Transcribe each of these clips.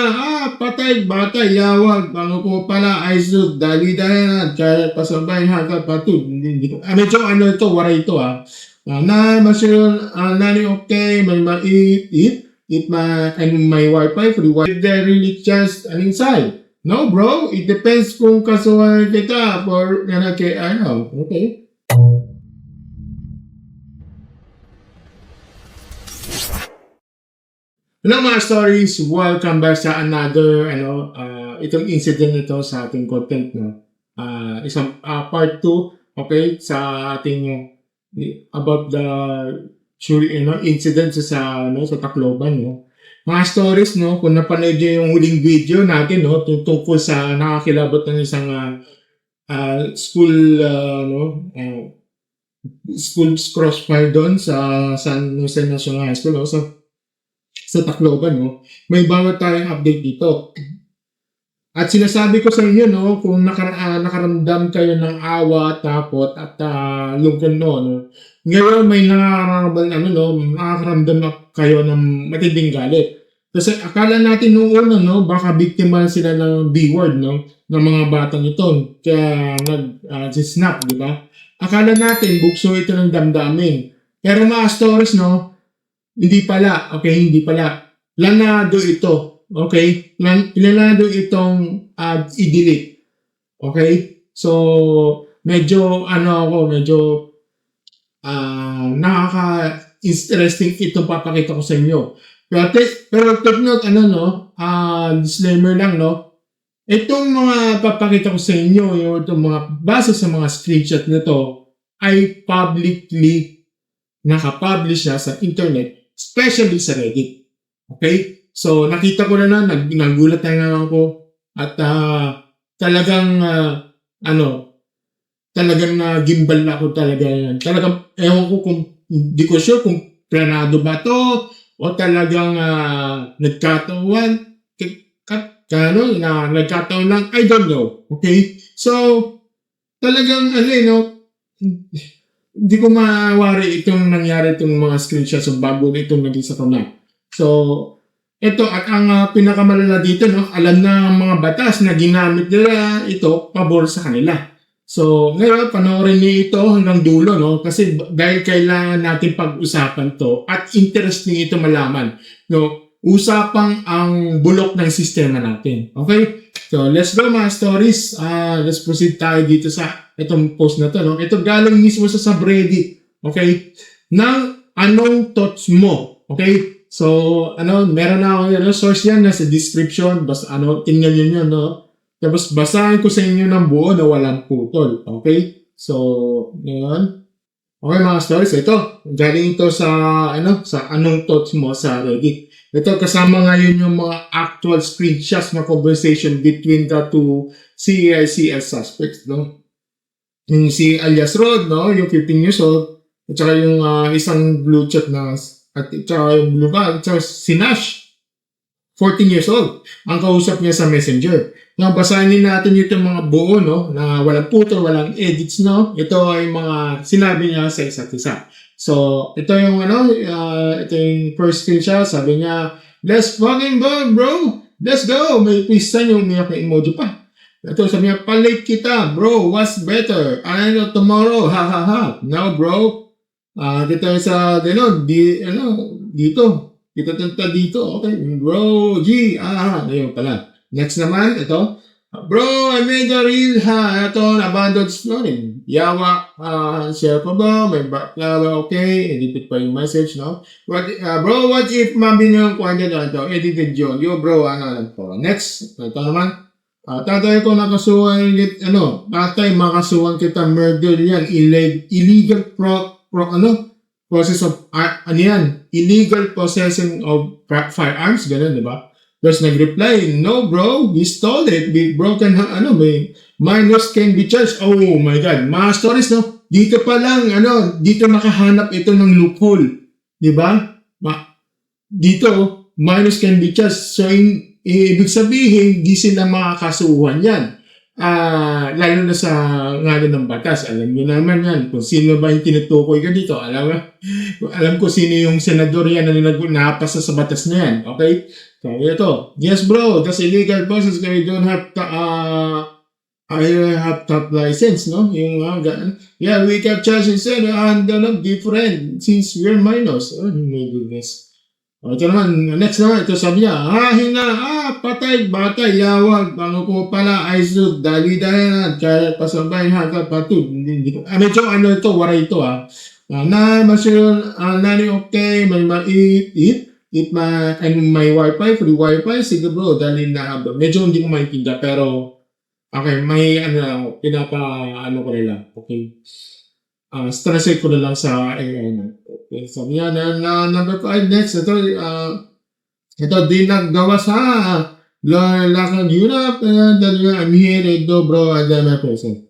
Patay, batay, yawag, bango po pala, aisod, dali na, kaya pasabay, haka, patud. Medyo ano ito, waray ito na, masyal, nani okay, may eat my, and my wifi, free wifi, they really just an inside. No, bro, it depends kung kasuhan kita for, ano, okay? Hello mga stories, welcome back sa another itong incident nito sa ating content isang part 2 okay sa ating about the incident sa Tacloban Mga stories kung napanood niyo yung huling video natin tungkol sa nakakilabot ng isang school school crossfire doon sa San Jose National High School sa Tacloban may bago tayong update dito. At sinasabi ko sa inyo kung nakaramdam kayo ng awa, takot at lungkot ngayon may nakakaramdam na kayo ng matinding galit. Kasi akala natin noong una baka biktima sila ng B-word ng mga batang ito kaya nag-snap, di ba? Akala natin bukso ito ng damdamin. Pero mga stories hindi pala, okay? Hindi pala. Lanado ito, okay? Lanado itong i-delete. Okay? So, medyo nakaka-interesting itong papakita ko sa inyo. Pero take note, disclaimer lang, itong mga papakita ko sa inyo, itong mga base sa mga screenshot nito ay publicly nakapublish na sa internet, especially sa Reddit. Okay? So, nakita ko na nagulat na ako at talagang gimbal na ako talaga yan. Talagang, ewan ko kung, hindi ko sure kung planado ba to o talagang nagkataon lang, I don't know. Okay? So, talagang, hindi ko mawari itong nangyari itong mga screenshots bago itong naging sa tuna. So, ito at ang pinakamalala dito, alam na mga batas na ginamit nila ito pabor sa kanila. So, ngayon, panoorin niyo ito hanggang dulo, kasi dahil kailangan natin pag-usapan to at interesting ito malaman. Usapang ang bulok ng sistema natin. Okay? So, let's go mga stories. Let's proceed tayo dito sa itong post na to. Ito galing mismo sa subreddit. Okay? Nang anong thoughts mo? Okay? So, meron na ako source yan nasa description. Basta tingnan nyo yun, Tapos, basahin ko sa inyo ng buo na walang putol. Okay? So, ngayon. Okay mga stories. Ito. Galing ito sa anong thoughts mo sa Reddit. Ito kasama ngayon yung mga actual screenshots na conversation between the two CICL suspects, Yung si alias Rod, yung 15 years old, at saka yung isang blue chat at saka yung blue bag, at saka si Nash, 14 years old. Ang kausap niya sa Messenger. Basahin natin yung mga buo, na walang putol, walang edits, Ito ay mga sinabi niya sa isa't isa. So, ito yung ito yung first screenshot. Sabi niya, let's fucking go, bro! Let's go! May twist yung umiyak na emoji pa. Ito, sabi niya, palate kita, bro. What's better? I know tomorrow. Ha, ha, ha. Now, bro. Dito sa, dito. Dito. Okay. Bro, G. Ayun pala. Next naman, ito. Bro, I made a reel Ito, abandoned exploring. Yawa, share pa ba? May baklava, okay. Edit pa yung message, Bro, what if mabi nyo yung kwento ito? Edited yun. Yo, bro, lang po. Next, ito naman. Tatay ko nakasuhan, makasuhan kita murder yan. Illegal process of, illegal possession of firearms, ganun, di ba? Tapos nag-reply, no bro, we stole it. We broken, minors can be charged. Oh my God. Mga stories, dito pa lang, dito nakahanap ito ng loophole. Di ba? Dito, minors can be charged. So, ibig sabihin, di sila makakasuhan yan. lalo na sa ngalan ng batas. Alam niyo naman yan kung sino ba yung tinutukoy ka dito. Alam ko sino yung senador yan na napasa sa batas na yan. Okay? So, ito. Yes, bro. That's illegal process because you don't have I have top license, no? Yung yeah, we can charge instead and different since we're minors. Oh my goodness. Ito naman, next naman, ito sabi niya, patay, batay, yawag, ano ko pala, ay sud, dali-dali na, kaya pasabay, hanggang patid. Medyo ito, waray ito, nani okay, may ma-eat, and may wifi, free wifi, sige bro, dali na, medyo hindi ko maintindihan, pero, okay, may ko nila, okay. Translate ko na lang sa AI na. Okay, sabi niya na number 5 next. Ito din naggawa sa lakad Europe and I'm here bro and I'm a person.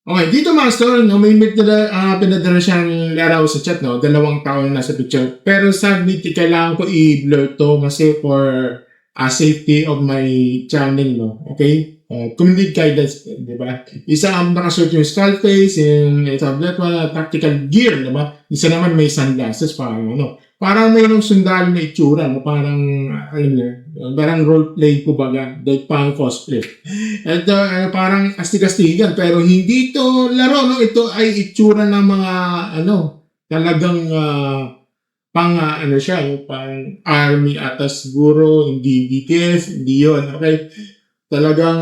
Okay, dito master, no, may pinadala siyang laraw sa chat, no, 2 tao na nasa picture. Pero sabi, kailangan ko i-blur to kasi for safety of my channel, no, okay? Community guidance, di ba? Isa ang nakasuot yung skull face, yung tablet, tactical gear, di ba? Isa naman may sunglasses, parang mayroong sundalo na itsura, no? Parang, parang roleplay ko baga, like parang cosplay. At parang astig-astigan, pero hindi ito laro, no? Ito ay itsura ng mga, talagang, pang pang army atas siguro, hindi BTS, hindi yun, okay? Talagang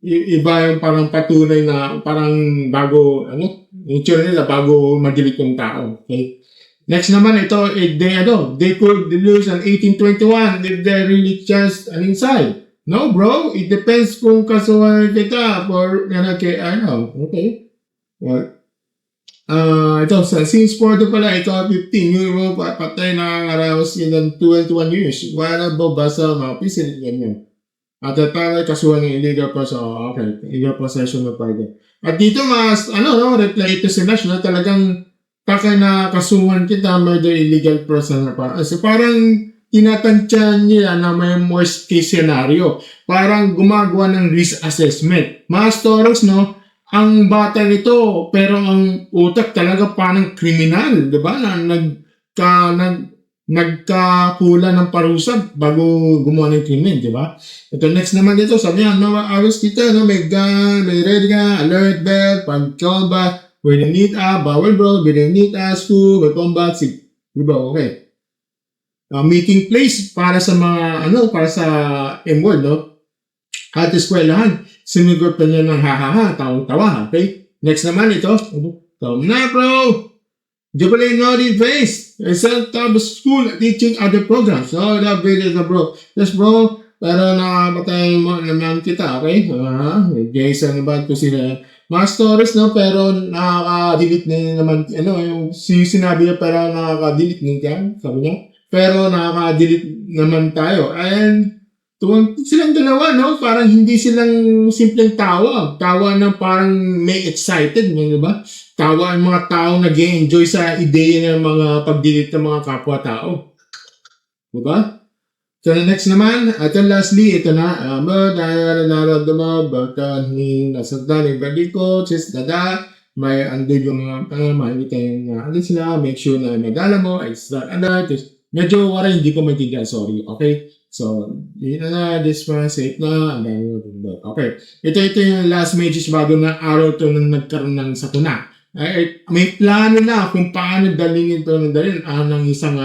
iba yung parang patunay na parang bago yung tsura nila bago madilit yung tao. Okay. Next naman ito, they could lose an 1821 if they really just inside. No bro, it depends kung kasuhan kita for okay. Well, ito since 40 pala ito 15 yung patay na around 21 years. Wala ba basa mga pisil ganyan. At the time, kasuhan ng illegal possession. Okay, illegal possession of party. At dito mas, reply ito si Nash na talagang na kasuhan kita murder illegal possession of party. So parang tinatansya niya na may worst case scenario. Parang gumagawa ng risk assessment. Mga stories, no? Ang bata nito, pero ang utak talaga parang kriminal, di ba? Nagkakula ng parusa bago gumawa ng krimen, di ba? Ito next naman dito, sabi niya, awas kita, may gun, may ready ka, alert bell, pag-combat, we don't need bawal bro, we don't need school, may combat, di ba? Okay. Meeting place para sa mga, para sa M-World, no? At eskwelahan, sinugod pa niya ng tawang-tawa, okay? Next naman ito, come na bro! Jubilee Naughty Face. I sent top school teaching other programs. So, that video na bro. Yes bro, pero nakapatay mo naman kita, okay? Jason, ba't ko sila? Mga stories, no? Pero nakaka-delete na naman, yung sinabi niya pero nakaka-delete niya, sabi niya. Pero nakaka-delete naman tayo. And, silang dalawa, no? Parang hindi silang simpleng tawa. Tawa na parang may excited, di ba? Tawa ang mga taong nag-enjoy sa ideya ng mga pag-delete ng mga kapwa-tao. Diba? So, next naman, at lastly, ito na, may andun yung makikita yung sila, make sure na madala mo, ay start medyo waray, hindi ko maintindihan, sorry, okay? So, yun na, this one, safe na, okay. Ito yung last message bago na araw ito nang nagkaroon ng sakuna. May plano na kung paano dalhin ito ng isang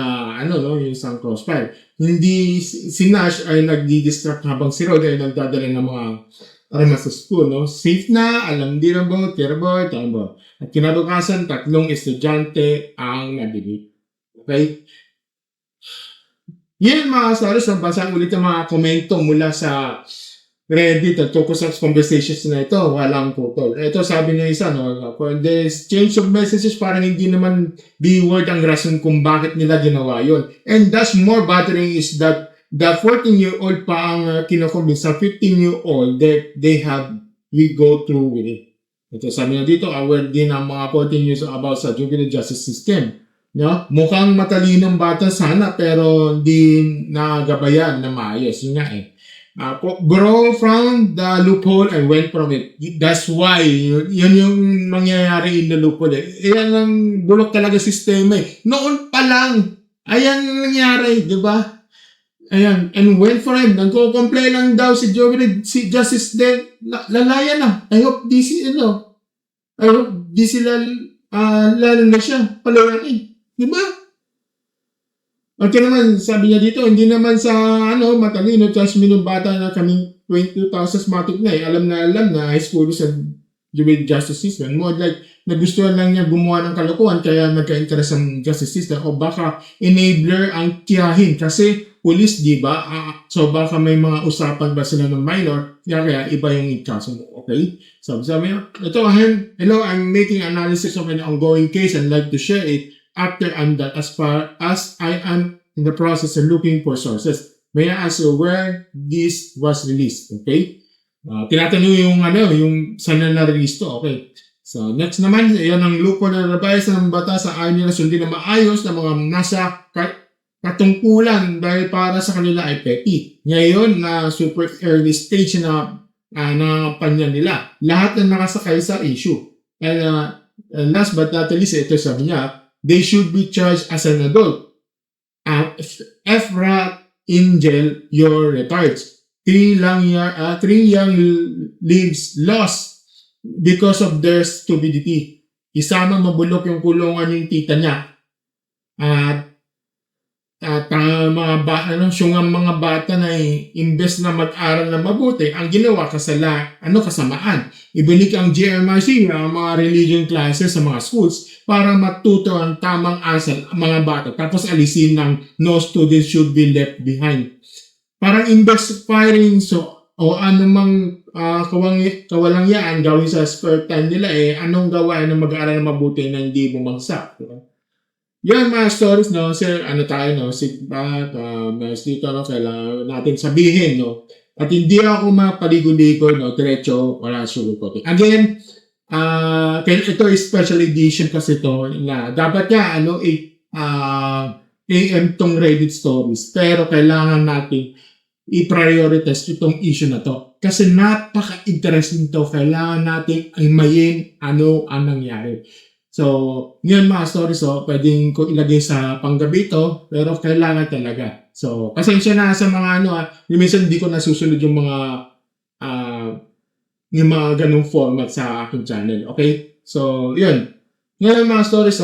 yung isang crossfire. Hindi si Nash ay nagdi-distract habang si Rod ay nagdadala ng mga armas sa school, no? Safe na, alam din na ba, terrible, tambo. At kinabukasan, 3 estudyante ang nabili. Okay? Yan mga stories, nabasang ulit ang mga komento mula sa Reddit at tungkol sa conversations na ito, walang putol. Ito sabi niya isa, no, for this change of messages, parang hindi naman B-word ang rason kung bakit nila ginawa yun. And that's more bothering is that the 14-year-old pa ang kinoconvince sa 15-year-old that we go through with it. Ito sabi niya dito, aware din ang mga 14 years about sa juvenile justice system. No? Mukhang matalinong bata sana pero hindi nagabayan na maayos. Yun nga eh. Grow from the loophole and went from it. That's why, yun yung mangyayari in the loophole eh. Yan ang bulok talaga sistema eh. Noon pa lang, ayan ang nangyari, di ba? Ayan, and went for it. Nagko-complain lang daw si Joey, si Justice din, lalaya na. I hope di sila, lalo na siya, palayain. Di ba? Okay naman, sabi niya dito, hindi naman sa matalino, just minong bata na kaming 22,000 matic na eh. Alam na high school sa with justice system. More like, nagustuhan lang niya gumawa ng kalokohan kaya nagka-interest ang justice system o baka enabler ang tiyahin kasi police, di ba? So baka may mga usapan ba sila ng minor kaya iba yung ikaso mo. Okay? So sabi niya, hello, I'm making analysis of an ongoing case and like to share it after I'm done as far as I am in the process of looking for sources. May I ask you where this was released? Okay? Tinatanong yung saan na na-release to. Okay. So, next naman, yan ang loophole na revised ng batas sa ayaw nila sundin na maayos na mga nasa katungkulan dahil para sa kanila ay petty. Ngayon, na super early stage na panya nila. Lahat na nakasakay sa issue. And last but not least, ito sabi niya, they should be charged as an adult. FRAT in jail, you're retarded. 3 young lives lost because of their stupidity. Isama mabulok yung kulungan yung tita niya. At mga bata na imbes na mag-aral na mabuti, ang ginawa kasamaan. Ibalik ang GMRC, ang mga religion classes sa mga schools para matuto ang tamang asal ang mga bata. Tapos alisin ng no students should be left behind. Parang imbes firing o anumang kawalangyaan gawin sa spare time nila anong gawain na mag-aaral na mabuti na hindi bumagsak. Diba? Yan mga stories, no? Sir, sit back, dito, kailangan natin sabihin, no? At hindi ako mapaligo-ligo, no? Diretso, wala sugarcoating. Again, ito is special edition kasi to na dapat nga, AM tong Reddit stories. Pero kailangan natin i-prioritize itong issue na to. Kasi napaka-interesting to. Kailangan natin imayin ano ang nangyari. So, yun mga stories, pwedeng ko ilagay sa panggabi to, pero kailangan talaga. So, pasensya na sa mga minsan hindi ko nasusunod yung mga ganung format sa aking channel. Okay? So, yun. Ngayon mga stories,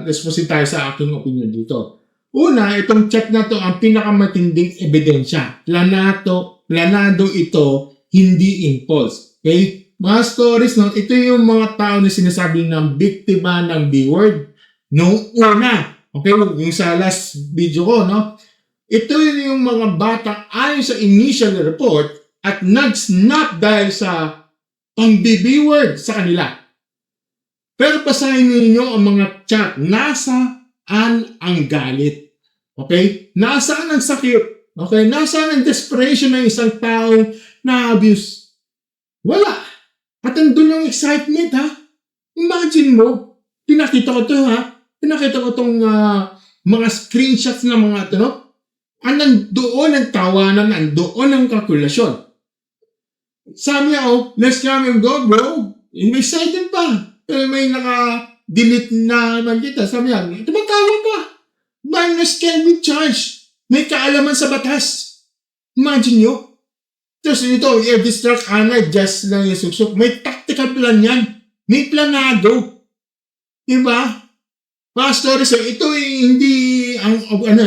let's proceed tayo sa aking opinion dito. Una, itong chat na to ang pinakamatinding ebidensya. Planado ito, hindi impulse. Okay? Mga stories, ito yung mga tao na sinasabi ng biktima ng B-word. Noong una, okay, yung sa last video ko, ito yung mga bata ayon sa initial report at nag-snap dahil sa pang-B-word sa kanila. Pero basahin ninyo ang mga chat. Nasaan ang galit? Okay? Nasaan ang sakit? Okay? Nasaan ang desperation ng isang taong na-abuse? Wala. At andun yung excitement, ha? Imagine mo, pinakita ko itong mga screenshots ng mga nandoon ang tawanan, nandoon ang kalkulasyon. Sabi niya, let's come and go, bro. Excited pa. Pero may naka-delete na naman kita. Sabi niya, tumatawag pa. Minors can be charged. May kaalaman sa batas. Imagine nyo. Tapos ito, i-distract just lang yung suksok. May tactical plan yan. May planado. Diba? Mga stories, ito hindi ang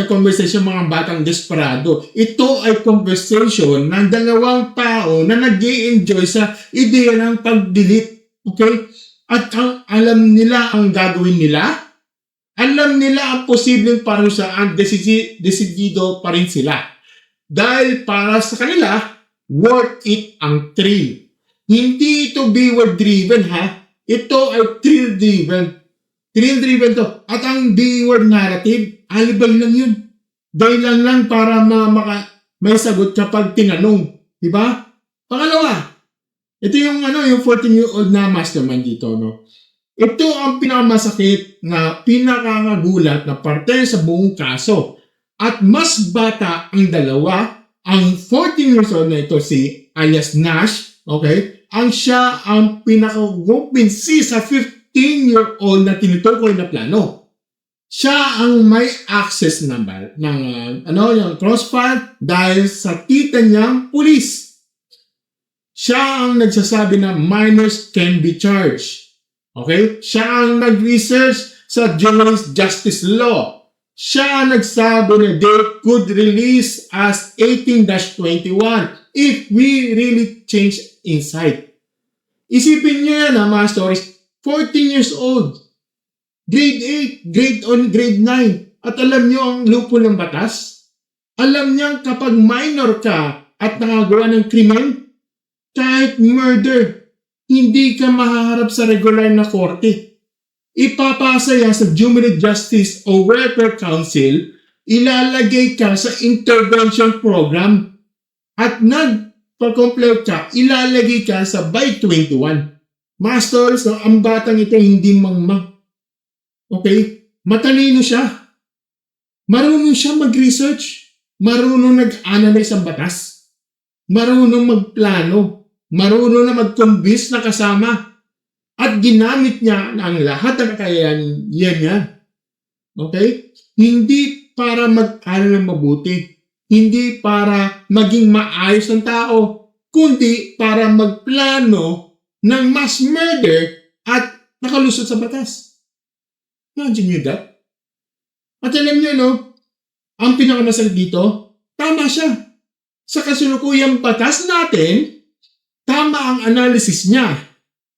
conversation mga batang desperado. Ito ay conversation ng dalawang tao na nag-i-enjoy sa ideya ng pag-delete. Okay? At alam nila ang gagawin nila. Alam nila ang posibleng parusaan. Desidido pa rin sila. Dahil para sa kanila, worth it ang thrill. Hindi ito B-word driven, ha? Ito ay thrill driven. Thrill driven to. At ang B-word narrative, alibag lang yun. Dahil lang para may sagot kapag tinanong. Diba? Pangalawa, ito yung 14-year-old na mastermind dito, Ito ang pinakamasakit na pinakakagulat na parte sa buong kaso. At mas bata ang dalawa, ang 14 years old na ito si alias Nash, okay? Siya ang pinakagumpinsi sa 15-year-old na tinutukoy na plano. Siya ang may access number ng yung Crossfire dahil sa tita niyang pulis. Siya ang nagsasabi na minors can be charged. Okay? Siya ang nag-research sa juvenile justice law. Siya ang nagsabi na they could release as 18-21 if we really change inside. Isipin niyo yan mga stories. 14 years old. Grade 8, grade 9. At alam niyo ang loophole ng batas? Alam niyo kapag minor ka at nakagawa ng krimen, kahit murder, hindi ka mahaharap sa regular na korte. Ipapasa yan sa Juvenile Justice o Welfare Council, ilalagay ka sa intervention program at nagpa-complete ka, ilalagay ka sa by 21. Masters, ang batang ito hindi mangmang. Okay? Matalino siya. Marunong siya mag-research. Marunong nag-analyze ang batas. Marunong magplano. Marunong na mag-convince na kasama. At ginamit niya ang lahat ng kakayahan niya. Okay? Hindi para mag-aral ng mabuti. Hindi para maging maayos ng tao. Kundi para magplano ng mass murder at nakalusot sa batas. Imagine nyo that? At alam nyo, ang pinakamasal dito, tama siya. Sa kasulukuyang batas natin, tama ang analysis niya.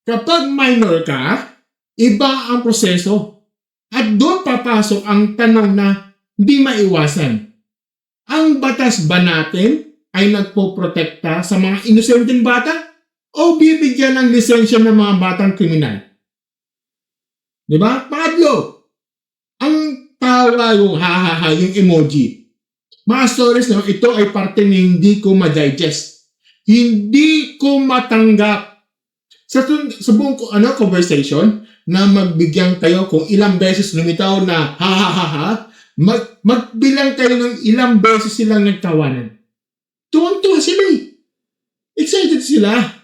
Kapag minor ka, iba ang proseso. At doon papasok ang tanong na di maiwasan. Ang batas ba natin ay nagpoprotekta sa mga inosenteng bata o bibigyan ng lisensya ng mga batang kriminal? Diba? Pangatlo, ang tawa yung ha-ha-ha, yung emoji. Mga stories ito ay parte na hindi ko ma-digest. Hindi ko matanggap. Sa buong conversation na magbigyan kayo kung ilang beses lumitaw na ha-ha-ha-ha, magbilang kayo ng ilang beses silang nagtawanan. Tuwang-tuwa sila eh. Excited sila.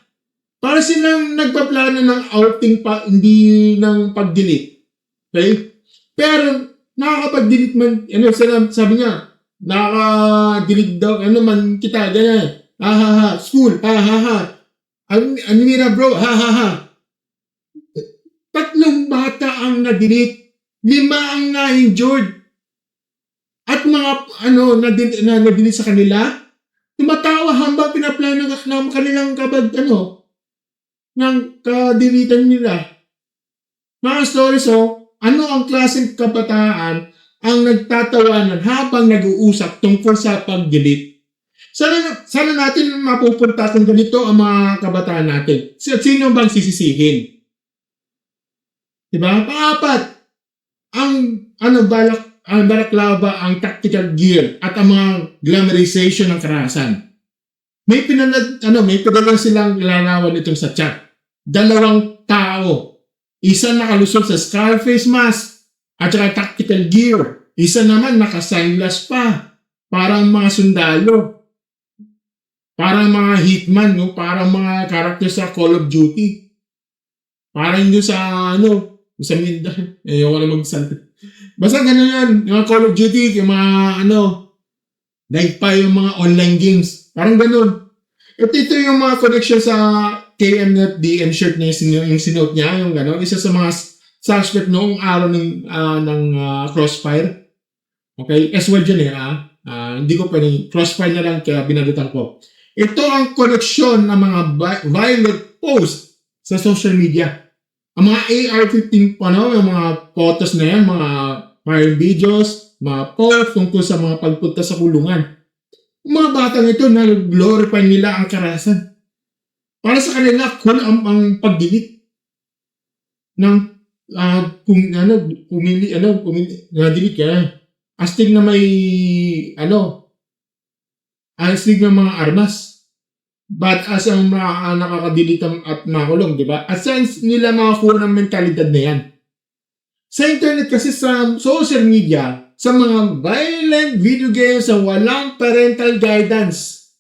Para silang nagpaplano ng outing pa, hindi ng pag-delete. Okay? Pero, nakakapag-delete man, sabi niya, nakaka-delete daw, man kita, ganyan. Ha-ha-ha, school, ha-ha-ha. Anira bro, ha-ha-ha. 3 bata ang na-delete. 5 ang na-injured. At mga, na-delete sa kanila, tumatawa hambang pinaplano ng kanilang ng kadilitan nila. Mga stories ano ang klaseng kabataan ang nagtatawanan habang nag-uusap tungkol sa pag-delete? Sana natin mapupunta kung ganito ang mga kabataan natin. Sino bang sisisihin? Diba? Pang-apat, ang balaklava, ang tactical gear at ang mga glamorization ng karahasan. May pinalang silang larawan itong sa chat. 2 tao. Isa nakalusot sa Scarface mask at saka tactical gear. Isa naman naka-sunglass pa. Parang mga sundalo. Parang mga hitman, parang mga character sa Call of Duty. Parang yung sa sa Mindan. Ayoko na magsalita. Basta ganun yan. Yung Call of Duty, yung mga like pa yung mga online games. Parang ganun. Ito yung mga connection sa KM.DN shirt na yung sinuot niya, yung gano'n. Isa sa mga suspect noong araw ng Crossfire. Okay? S-word yun hindi ko pwede. Crossfire na lang kaya binagutan ko. Ito ang connection ng mga violent posts sa social media. Ang mga AR-15 yung mga photos na yan, mga viral videos, mga posts tungkol sa mga pagpunta sa kulungan. Mga batang ito na glorify nila ang karahasan. Para sa kanila, cool ang pag-delete ng delete ka. Astig na may astig na mga armas. batas ang nakakadilitan at makulong, di ba? At saan nila makakuha ng mentalidad na yan? Sa internet kasi, sa social media, sa mga violent video games sa walang parental guidance,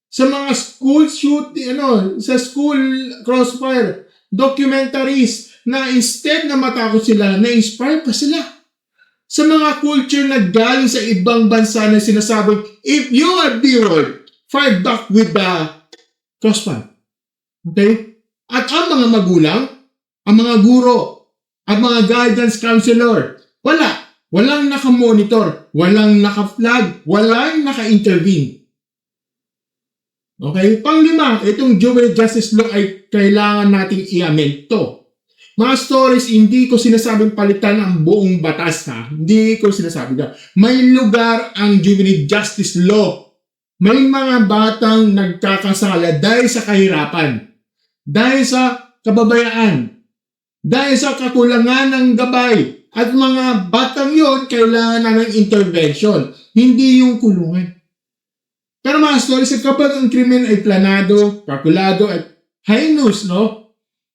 sa mga school shooting, sa school crossfire, documentaries, na instead na matakot sila, na-inspire pa sila. Sa mga culture na galing sa ibang bansa na sinasabing, if you are the fight back with the crossfire. Okay? At ang mga magulang, ang mga guro, ang mga guidance counselor, walang nakamonitor, walang naka-flag, walang naka-intervene. Okay? Panglima, itong juvenile justice law ay kailangan nating i-amend to. Mga stories, hindi ko sinasabing palitan ang buong batas, ha? Hindi ko sinasabi na. May lugar ang juvenile justice law. May mga batang nagkakasala dahil sa kahirapan, dahil sa kababayaan, dahil sa kakulangan ng gabay, at mga batang yon kailangan na ng intervention, hindi yung kulungan. Pero mga stories, kapag ang krimen ay planado, kalkulado, at heinous,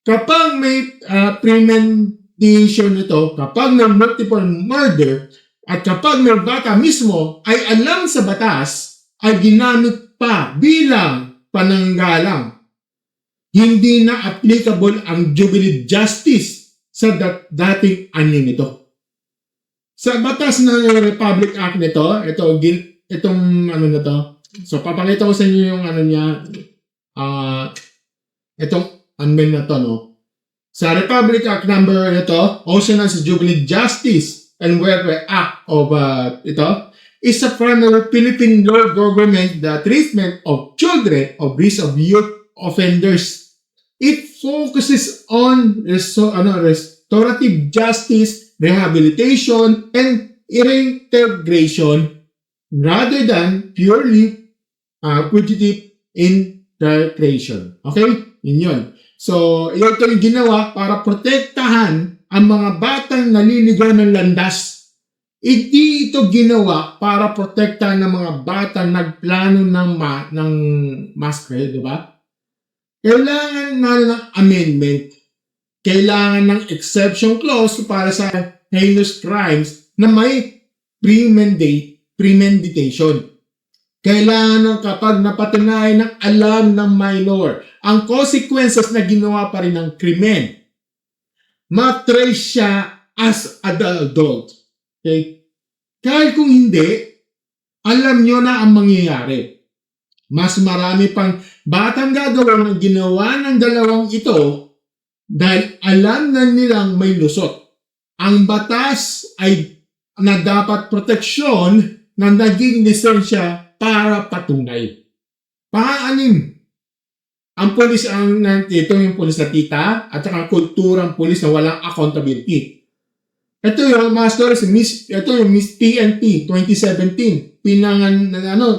kapag may premeditation ito, kapag may multiple murder, at kapag may bata mismo ay alam sa batas, ay ginamit pa bilang pananggalang, hindi na applicable ang juvenile justice sa dating anyo nito. Sa batas ng Republic Act nito, itong na to. So papakita ko sa inyo yung niya, itong amendment na to, Sa Republic Act number ito, also known as Juvenile Justice and Welfare Act of is a primary Philippine law government the treatment of children of risk of youth offenders. It focuses on restorative justice, rehabilitation, and reintegration rather than purely punitive incarceration. Okay? Yun. So, ito yung ginawa para protektahan ang mga batang naliligaw ng landas. Hindi ito ginawa para protektahan ng mga batang nagplano ng masquerade, di ba? Kailangan na ng amendment. Kailangan ng exception clause para sa heinous crimes na may premeditation. Kailangan ng kapag napatunayan ng alam ng minor ang consequences na ginawa pa rin ng krimen, matrace siya as adult. Okay? Kahit kung hindi, alam nyo na ang mangyayari. Mas marami pang batang gagawa ng ginawa ng dalawang ito dahil alam na nilang may lusot. Ang batas ay na dapat proteksyon na naging lisensya para patunay. Pang-anim, ang pulis ito yung pulis na tita at saka kulturang pulis na walang accountability. Ito yung mga stories, ito yung Miss PNP 2017,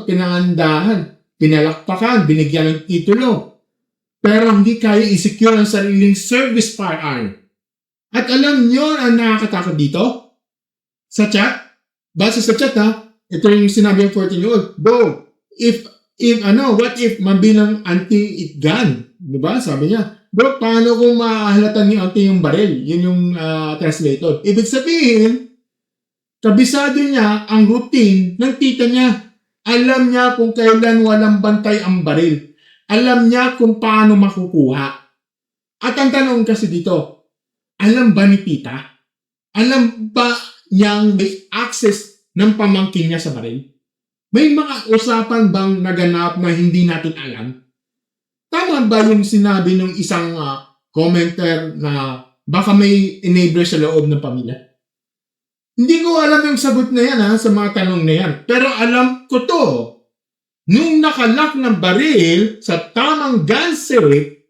pinangandahan, pinalakpakan, binigyan ng titulo, pero hindi kaya i-secure ang sariling service firearm. At alam nyo ang nakakatakot dito? Sa chat? Base sa chat ito yung sinabi ng 14-year-old, bro, what if mabilang anti-it gun? Diba? Sabi niya, bro, paano kung mahalatan ni auntie yung baril? Yun yung translator. Ibig sabihin, kabisado niya ang routine ng tita niya. Alam niya kung kailan walang bantay ang baril. Alam niya kung paano makukuha. At ang tanong kasi dito, alam ba ni tita? Alam ba niyang may access ng pamangkin niya sa baril? May mga usapan bang naganap na hindi natin alam? Tama ba yung sinabi ng isang commenter na baka may enabler sa loob ng pamilya? Hindi ko alam yung sagot na yan sa mga tanong na yan. Pero alam ko to, nung nakalak ng baril sa tamang gun safe,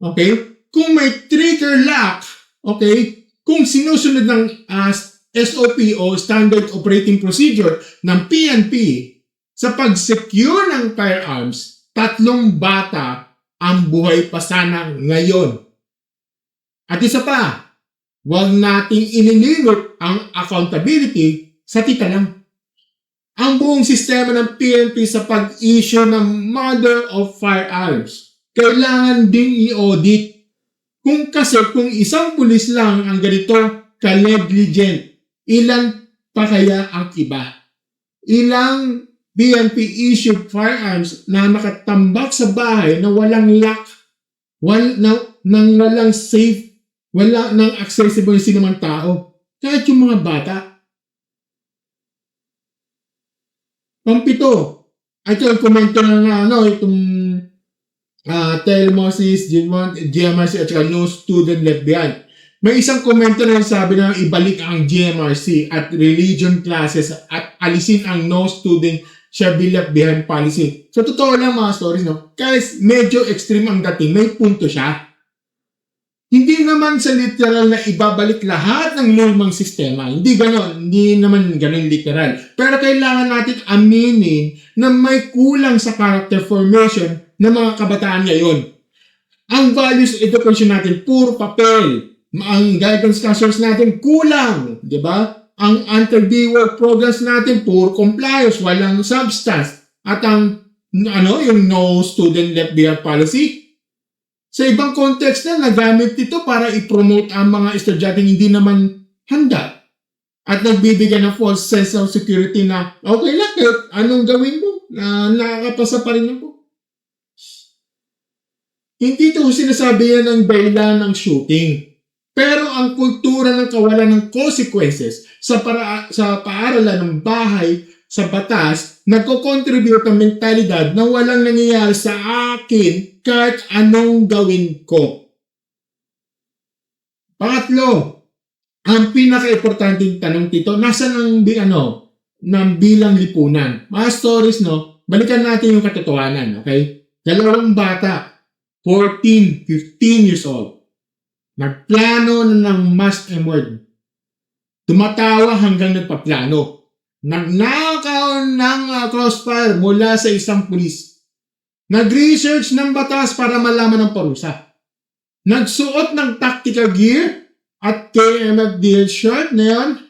okay, kung may trigger lock, okay, kung sinusunod ng SOP o Standard Operating Procedure ng PNP sa pag-secure ng firearms, 3 bata ang buhay pa sana ngayon. At isa pa, huwag nating ililimot ang accountability sa tita lang. ang buong sistema ng PNP sa pag-issue ng Model of Firearms. Kailangan ding i-audit. Kung isang pulis lang ang ganito ka-negligent, ilan pa kaya ang iba? Ilang PNP-issued firearms na nakatambak sa bahay na walang lock, walang safe, wala nang accessible yung sinumang tao. Kahit yung mga bata. Pampito, ito ang komento ng itong Telmosis, GMRC at saka No Student Left Behind. May isang komento na sabi na ibalik ang GMRC at religion classes at alisin ang No Student Shall Be Left Behind policy. So totoo lang mga stories, no? Guys, medyo extreme ang dating. May punto siya. Hindi naman sa literal na ibabalik lahat ng lumang sistema. Hindi ganon. Hindi naman ganon literal. Pero kailangan natin aminin na may kulang sa character formation ng mga kabataan ngayon. Ang values education natin, puro papel. Ang guidance counselors natin, kulang. Diba? Ang anti-beware programs natin, puro compliance, walang substance. At ang, yung no student left behind policy, sa ibang context na nagamit ito para i-promote ang mga estudyanteng hindi naman handa at nagbibigay ng false sense of security na okay lang, anong gawin mo? Nakakapasa pa rin ako. Hindi ito sinasabi yan ng dahilan ng shooting. Pero ang kultura ng kawalan ng consequences sa paaralan ng bahay sa batas, nagko-contribute ang mentalidad na walang nangyayari sa akin kahit anong gawin ko. Pangatlo, ang pinaka-importanting tanong dito, nasaan ng bilang lipunan? Mga stories, balikan natin yung katotohanan, okay? Dalawang bata, 14, 15 years old, nagplano na ng mass murder. Tumatawa hanggang nagpaplano. Nagnakaw ng crossfire mula sa isang pulis. Nag-research ng batas para malaman ang parusa. Nagsuot ng tactical gear at KMFDL shirt na yan.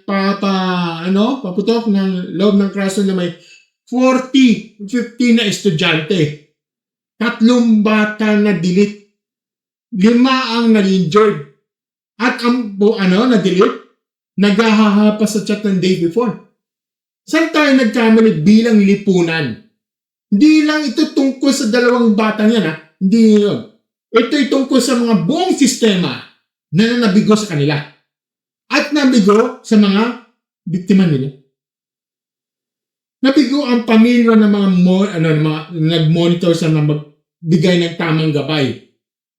Paputok ng loob ng classroom na may 40, 50 na estudyante. 3 bata na delete. 5 ang na-injured. At ang na-delete, naghahaha pa sa chat ng day before. Saan tayo nagkamali bilang lipunan? Hindi lang ito tungkol sa 2 batang yan, ha? Hindi yun. Ito'y tungkol sa mga buong sistema na nabigo sa kanila. At nabigo sa mga biktima nila. Nabigo ang pamilya ng mga nag-monitor sa magbigay ng tamang gabay.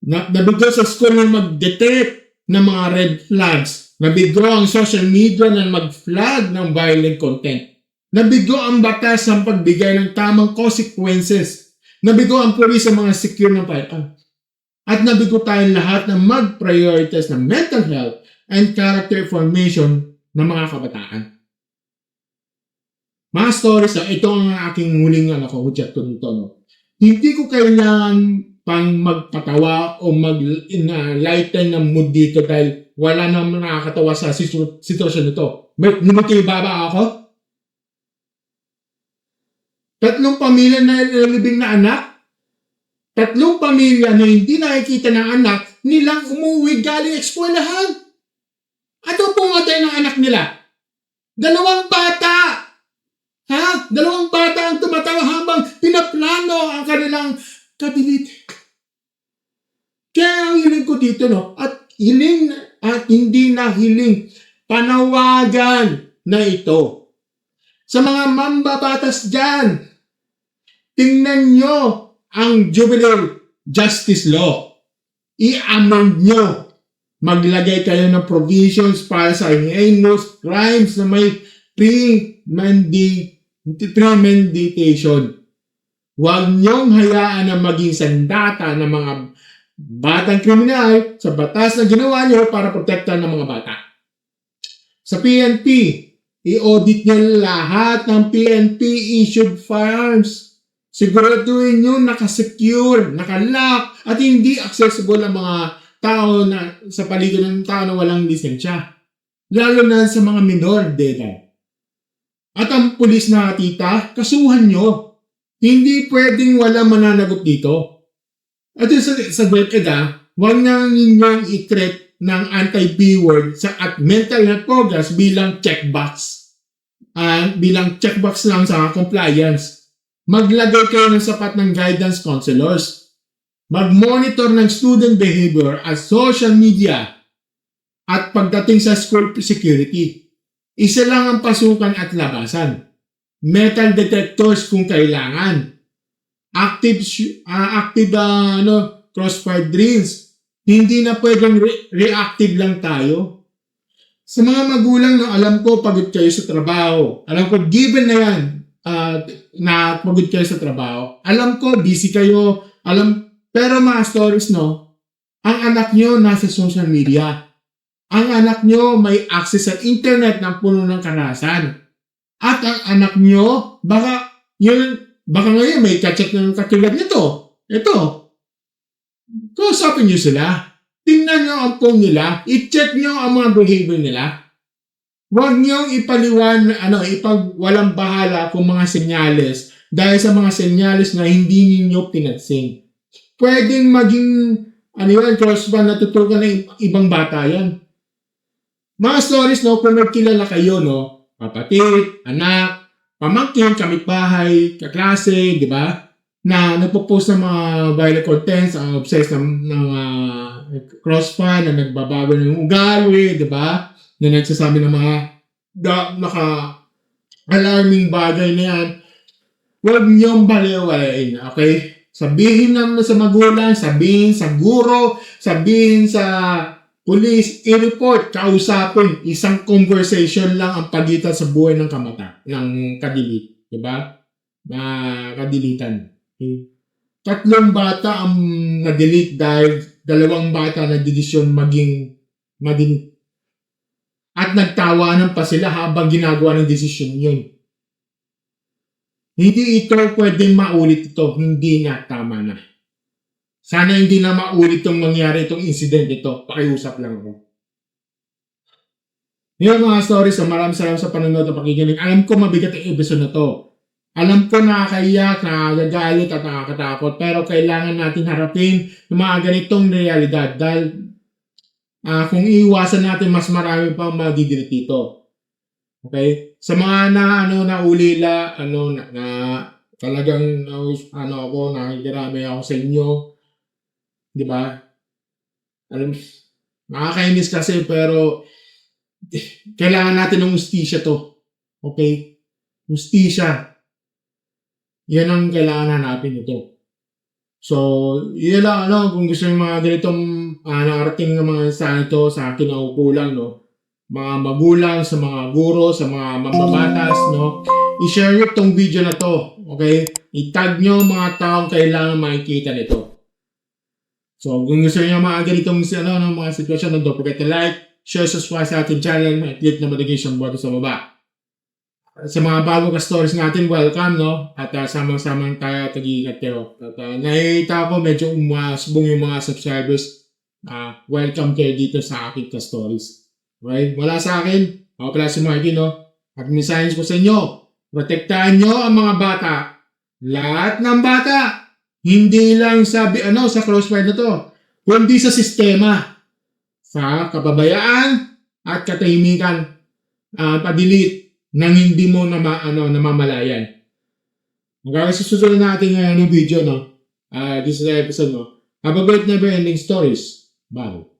Nabigo sa school na mag-detect ng mga red flags. Nabigo ang social media na mag-flag ng violent content. Nabigo ang batas ng pagbigay ng tamang consequences. Nabigo ang pulis sa mga secure ng firearm. At nabigo tayong lahat na mag-prioritize ng mental health and character formation ng mga kabataan. Mga stories, ito ang aking huling objecto nito. Hindi ko kailangan pang magpatawa o mag-lighten ng mood dito dahil wala nang nakakatawa sa sitwasyon nito. Lumitiba ba ako? 3 pamilya na nalibing na anak? 3 pamilya na hindi nakikita ng anak nilang umuwi galing eskwelahan. Ano pumatay ng anak nila? 2 bata! 2 bata ang tumatawa habang pinaplano ang kanilang kabilit. Kaya ang hiling ko dito, at hiling at hindi na hiling, panawagan na ito. Sa mga mambabatas dyan, tingnan nyo ang juvenile justice law. I-amend nyo. Maglagay kayo ng provisions para sa heinous crimes na may premeditation. Huwag nyong hayaan na maging sandata ng mga batang kriminal sa batas na ginawa nyo para protektahan ng mga bata. Sa PNP, i-audit nyo lahat ng PNP-issued firearms. Siguraduhin nyo nakasecure, nakalock, at hindi accessible ang mga tao na sa paligid ng tao na walang lisensya. Lalo na sa mga minor de edad. At ang pulis na tita, kasuhan nyo. Hindi pwedeng wala mananagot dito. At yun sa DepEd huwag na ninyong i-treat ng anti-B-word at mental health programs bilang checkbox. Bilang checkbox lang sa compliance. Maglagay kayo ng sapat ng guidance counselors. Mag-monitor ng student behavior at social media. At pagdating sa school security, isa lang ang pasukan at labasan. Metal detectors kung kailangan. Active crossfire drills. Hindi na pwedeng reactive lang tayo. Sa mga magulang na alam ko pagod kayo sa trabaho. Alam ko given na yan na pagod kayo sa trabaho. Alam ko busy kayo. Pero mga stories ang anak nyo nasa social media. Ang anak nyo may access sa internet ng puno ng karahasan. At ang anak nyo, baka ngayon may kachat ng katulad nito. Ito. Kausapin nyo sila. Tingnan nyo ang phone nila. I-check nyo ang mga behavior nila. Huwag nyo ipagwalang bahala kung mga senyales dahil sa mga senyales na hindi ninyo pinansin. Pwedeng maging crossband na tutukan ng ibang bata yan. Mga stories, kung magkilala kayo, kapatid, anak, pamangkin, kapitbahay, kaklase, di ba? Na nagpo-post ng mga violent contents, ang obsessed ng crossfire, na nagbabago ng ugali, di ba? Na nagsasabi ng mga naka-alarming bagay na yan. Huwag niyong baliwalain, okay? Sabihin naman sa magulang, sabihin sa guro, sabihin sa police, i-report, kausapin, isang conversation lang ang pagitan sa buhay ng kadilit. Diba? Na kadilitan. Okay? 3 bata ang na-delete dahil 2 bata na desisyon maging madilit. At nagtawanan pa sila habang ginagawa ng desisyon yun. Hindi ito pwedeng maulit ito. Hindi na, tama na. Sana hindi na maulit itong mangyari itong incident ito. Pakiusap lang ako. Yung mga stories, maraming salamat sa panonood at pakikinig. Alam ko mabigat ang episode na to. Alam ko nakakaiyak, nakakagalit at nakakatakot. Pero kailangan natin harapin yung mga ganitong realidad. Dahil kung iiwasan natin, mas marami pang madidilit dito. Okay? Sa mga naulila, talagang nakikiramay ako sa inyo. Di ba? Nakakainis kasi pero kailangan natin ng ustisya to. Okay? Ustisya. Yan ang kailangan hanapin ito. So, yun lang, kung gusto yung mga ganitong nakarating ng mga mensahe ito sa akin na ukulang, mga magulang, sa mga guro, sa mga mambabatas, i-share nyo itong video na to. Okay? I-tag nyo mga taong kailangan makikita nito. So, kung gusto niyo mga ganitong mga sitwasyon, don't forget to like, share, subscribe sa ating channel, at click na notification button sa baba. Sa mga bagong ka-stories natin, welcome, At samang-samang tayo tag-iingat kayo. At nakikita ko medyo umasbong yung mga subscribers. Welcome kayo dito sa aking ka-stories. Okay? Wala sa akin, ako pala si Marky, At mensahe ko sa inyo, protektahan nyo ang mga bata. Lahat ng bata. Hindi lang sa crossfire na to, kundi sa sistema, sa kababayaan at katahimikan, padilit nang hindi mo namamalayan. Hanggang sa susunod natin ngayon ng video, this is the episode, Have a great never ending stories. Bye.